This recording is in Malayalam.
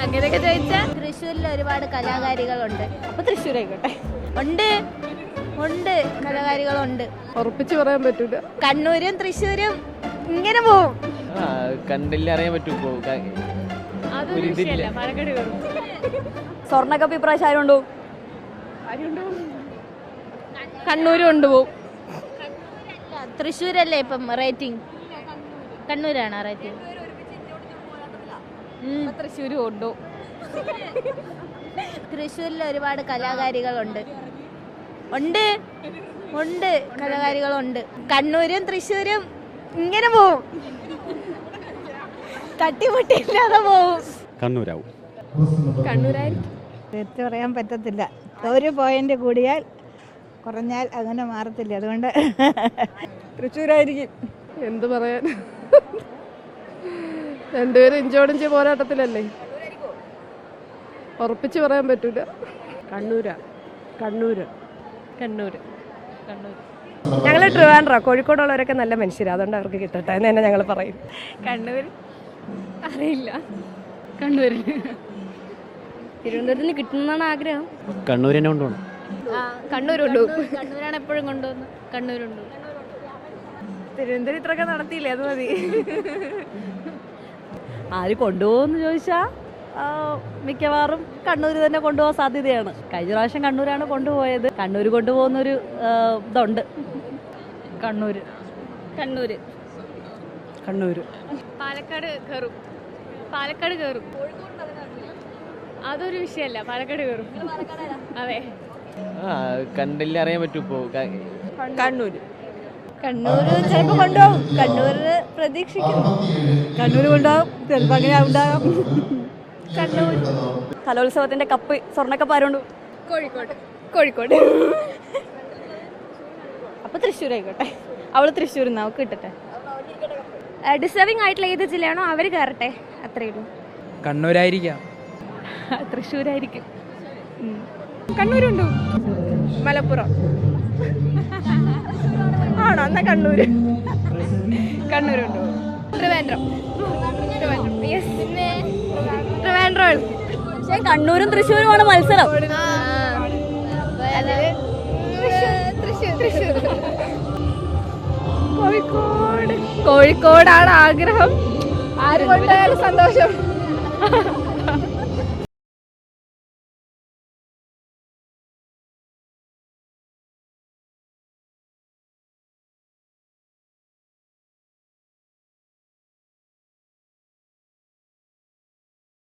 അങ്ങനെയൊക്കെ ചോദിച്ചാൽ തൃശ്ശൂരിൽ ഒരുപാട് കലാകാരികളുണ്ട്. അപ്പൊ തൃശ്ശൂർ ആയിക്കോട്ടെ. ഉണ്ട് ഉണ്ട് കലാകാരികളുണ്ട്. ഉറപ്പിച്ച് പറയാൻ പറ്റൂല. കണ്ണൂരും തൃശ്ശൂരും ഇങ്ങനെ പോവും. കണ്ടില്ല അറിയാൻ പറ്റൂ. സ്വർണ്ണക്കപ്പ് ഇപ്രാവശ്യം ആരുണ്ടോ? കണ്ണൂര് കൊണ്ടുപോകും. തൃശ്ശൂരല്ലേ ഇപ്പം റേറ്റിംഗ്? കണ്ണൂരാണ് റേറ്റിംഗ്. തൃശ്ശൂര് കൊണ്ടുപോകും. തൃശ്ശൂരിൽ ഒരുപാട് കലാകാരികളുണ്ട്. ഉണ്ട് ഉണ്ട് കലാകാരികളുണ്ട്. കണ്ണൂരും തൃശ്ശൂരും ഇങ്ങനെ പോവും. തട്ടിമുട്ടില്ലാതെ പോവും. കണ്ണൂരാവും. കണ്ണൂരായിരിക്കും. തീർച്ച പറയാൻ പറ്റത്തില്ല. ഒരു പോയിന്റ് കൂടിയാൽ കുറഞ്ഞാൽ അങ്ങനെ മാറത്തില്ല. അതുകൊണ്ട് തൃശ്ശൂരായിരിക്കും. എന്ത് പറയാൻ, രണ്ടുപേരും ഇഞ്ചോടിഞ്ച് പോരാട്ടത്തിലല്ലേ. ഉറപ്പിച്ച് പറയാൻ പറ്റൂല. കണ്ണൂരാ. കണ്ണൂര് കണ്ണൂര് കണ്ണൂർ. ഞങ്ങൾ ട്രിവാൻഡ്ര, കോഴിക്കോടുള്ളവരൊക്കെ നല്ല മനുഷ്യരാണ്. അതുകൊണ്ട് അവർക്ക് കിട്ടട്ടെ എന്ന് തന്നെ ഞങ്ങൾ പറയും. കണ്ണൂർ അറിയില്ല. കണ്ണൂർ തിരുവനന്തപുരത്തിന് കിട്ടുന്നതാണ് ആഗ്രഹം. കണ്ണൂർ തന്നെ കൊണ്ടുപോകണം. കണ്ണൂരുണ്ടോ? കണ്ണൂരാണ് എപ്പോഴും കൊണ്ടുവന്ന്. കണ്ണൂരുണ്ടോ? തിരുവനന്തപുരം ഇത്രയൊക്കെ നടത്തിയില്ലേ, അത് മതി. ആര് കൊണ്ടുപോകുമെന്ന് ചോദിച്ചാൽ മിക്കവാറും കണ്ണൂർ തന്നെ കൊണ്ടുപോകാൻ സാധ്യതയാണ്. കഴിഞ്ഞ പ്രാവശ്യം കണ്ണൂരാണ് കൊണ്ടുപോയത്. കണ്ണൂർ കൊണ്ടുപോകുന്നൊരു ഇതുണ്ട്. കണ്ണൂര് കണ്ണൂര് കണ്ണൂർ. പാലക്കാട് കയറും. പാലക്കാട് കയറും. അതൊരു വിഷയമല്ല. പാലക്കാട് കയറും. അതെ. കണ്ടില്ല അറിയാൻ പറ്റൂ. കണ്ണൂര് കണ്ണൂര് ചിലപ്പോൾ കൊണ്ടുപോകും. കണ്ണൂരിന് പ്രതീക്ഷിക്കുന്നു. കണ്ണൂർ കൊണ്ടുപോകും. ചിലപ്പോൾ അങ്ങനെ ഉണ്ടാകും. കണ്ണൂർ കലോത്സവത്തിന്റെ കപ്പ്, സ്വർണ്ണക്കപ്പ് ആരുണ്ട്? കോഴിക്കോട്. കോഴിക്കോട്. അപ്പൊ തൃശ്ശൂർ ആയിക്കോട്ടെ. അവള് തൃശ്ശൂർ നമുക്ക് കിട്ടട്ടെ. ഡിസേർവിംഗ് ആയിട്ടുള്ള ഏത് ജില്ലയാണോ അവർ കയറട്ടെ. അത്രേ ഉള്ളൂ. കണ്ണൂരായിരിക്കാം. തൃശ്ശൂരായിരിക്കും. കണ്ണൂരുണ്ടോ? മലപ്പുറം ആണോ? എന്നാ കണ്ണൂര്. കണ്ണൂരുണ്ടോ? ട്രിവാൻഡ്രം. യെസ്. ട്രിവാൻഡ്രം. പക്ഷേ കണ്ണൂരും തൃശ്ശൂരുമാണ് മത്സരം. തൃശ്ശൂർ. കോഴിക്കോട്. കോഴിക്കോടാണ് ആഗ്രഹം. ആര് കൊണ്ടായാലും സന്തോഷം.